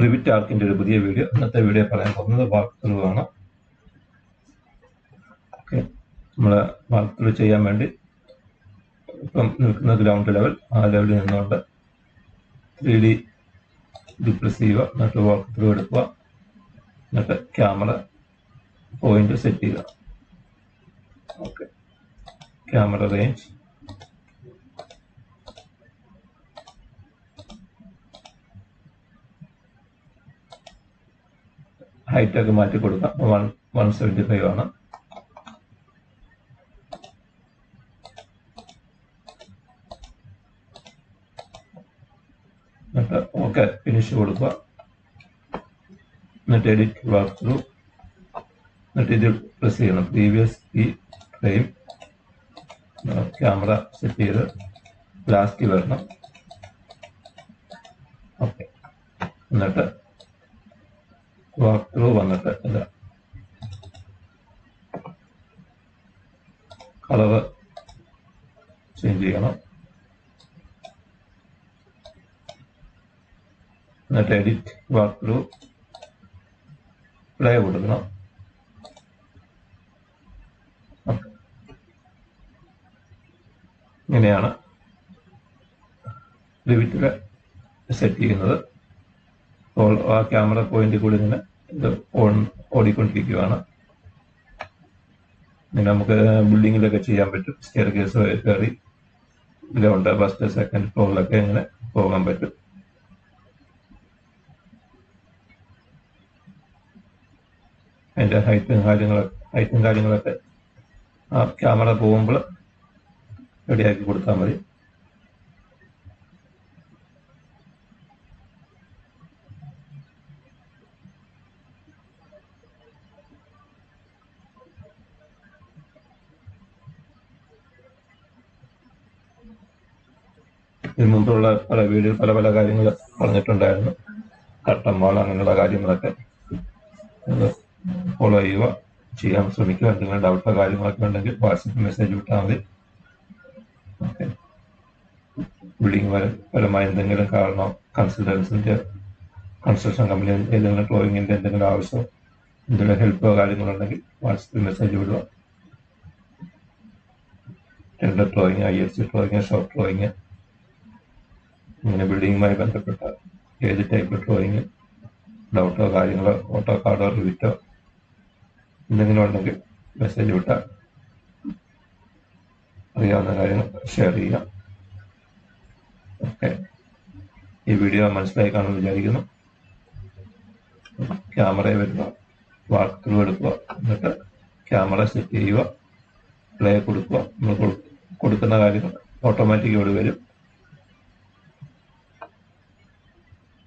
Revit ആർക്കിന്റെ ഒരു പുതിയ video. ഇന്നത്തെ വീഡിയോ പറയാൻ പോകുന്നത് വാക്ക് ത്രൂ ആണ്. ഓക്കെ, നമ്മൾ വാക്ക് ത്രൂ ചെയ്യാൻ വേണ്ടി ഇപ്പം നിൽക്കുന്ന ഗ്രൗണ്ട് ലെവൽ, ആ ലെവലിൽ നിന്നുകൊണ്ട് 3D ഡിപ്രസ് ചെയ്യുക, എന്നിട്ട് വാക്ക് ത്രൂ എടുക്കുക, എന്നിട്ട് ക്യാമറ പോയിന്റ് സെറ്റ് ചെയ്യുക. ഓക്കെ, ക്യാമറ റേഞ്ച് ഹൈറ്റ് ഒക്കെ മാറ്റി കൊടുക്കാം. 175 ആണ്. എന്നിട്ട് ഓക്കെ ഫിനിഷ് കൊടുക്കുക. എന്നിട്ട് എഡിറ്റ് വാക്ക് ത്രൂ, എന്നിട്ട് ഇത് പ്രസ് ചെയ്യണം. പ്രീവിയസ് ഈ ഫ്രെയിം ക്യാമറ സെറ്റ് ചെയ്ത് ലാസ്റ്റ് വരണം. ഓക്കെ, എന്നിട്ട് വാക്ക് ത്രൂ വന്നിട്ട് ഇത് കളറ് ചേഞ്ച് ചെയ്യണം. എന്നിട്ട് എഡിറ്റ് വാക്ക് ത്രൂ പ്ലേ കൊടുക്കണം. ഇങ്ങനെയാണ് റിവിറ്റിൽ സെറ്റ് ചെയ്യുന്നത്. അപ്പോൾ ആ ക്യാമറ പോയിന്റ് കൂടി ഇങ്ങനെ ഇത് ഓടിക്കൊണ്ടിരിക്കുകയാണ്. ഇങ്ങനെ നമുക്ക് ബിൽഡിങ്ങിലൊക്കെ ചെയ്യാൻ പറ്റും. സ്റ്റെയർ കേസ് കയറി ഗ്രൗണ്ട് ഫസ്റ്റ് സെക്കൻഡ് ഫ്ലോറിലൊക്കെ ഇങ്ങനെ പോകാൻ പറ്റും. അതിൻ്റെ ഹൈറ്റും കാര്യങ്ങളൊക്കെ ആ ക്യാമറ പോകുമ്പോൾ റെഡിയാക്കി കൊടുത്താൽ മതി. ഇതിനു മുമ്പുള്ള പല വീഡിയോ പല കാര്യങ്ങൾ പറഞ്ഞിട്ടുണ്ടായിരുന്നു. കട്ടൻ വാൾ അങ്ങനെയുള്ള കാര്യങ്ങളൊക്കെ ഫോളോ ചെയ്യുക, ചെയ്യാൻ ശ്രമിക്കുക. എന്തെങ്കിലും ഡൗട്ടോ കാര്യങ്ങളൊക്കെ ഉണ്ടെങ്കിൽ വാട്സപ്പ് മെസ്സേജ് വിട്ടാൽ മതി. ഓക്കെ, ബിൽഡിംഗ് പരമായ എന്തെങ്കിലും കാരണം, കൺസ്ട്രക്ഷൻ കമ്പനി ഏതെങ്കിലും ഡ്രോയിങ്ങിന്റെ എന്തെങ്കിലും ആവശ്യം, എന്തെങ്കിലും ഹെൽപ്പോ കാര്യങ്ങളുണ്ടെങ്കിൽ വാട്സപ്പിൽ മെസ്സേജ് വിടുക. Tender drawing, IFC drawing, shop drawing, ഇങ്ങനെ ബിൽഡിങ്ങുമായി ബന്ധപ്പെട്ട ഏത് ടൈപ്പ് ഡ്രോയിങ് ഡൗട്ടോ കാര്യങ്ങളോ ഓട്ടോ കാർഡോ റിവിറ്റോ എന്തെങ്കിലും ഉണ്ടെങ്കിൽ മെസ്സേജ് വിട്ടാൽ അറിയാവുന്ന കാര്യങ്ങൾ ഷെയർ ചെയ്യാം. ഓക്കെ, ഈ വീഡിയോ മനസ്സിലായി കാണുമെന്ന് വിചാരിക്കുന്നു. ക്യാമറയിൽ വരുക, വാക്ക് ത്രൂ എടുക്കുക, എന്നിട്ട് ക്യാമറ സെറ്റ് ചെയ്യുക, പ്ലേ കൊടുക്കുക. നമ്മൾ കൊടുക്കുന്ന കാര്യങ്ങൾ ഓട്ടോമാറ്റിക് ഇവിടെ വരും.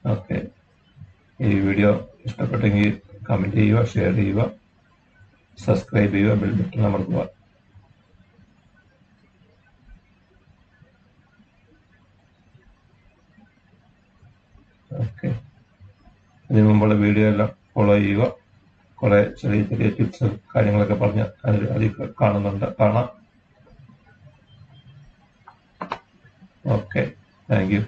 ഓക്കെ, ഈ വീഡിയോ ഇഷ്ടപ്പെട്ടെങ്കിൽ കമൻറ്റ് ചെയ്യുക, ഷെയർ ചെയ്യുക, സബ്സ്ക്രൈബ് ചെയ്യുക, ബെൽ ബട്ടൺ അമർത്തുക. ഓക്കെ, ഇതിനു മുമ്പുള്ള വീഡിയോ എല്ലാം ഫോളോ ചെയ്യുക. കുറെ ചെറിയ ടിപ്സ് കാര്യങ്ങളൊക്കെ പറഞ്ഞ് അതിൽ കാണാം. Okay, thank you.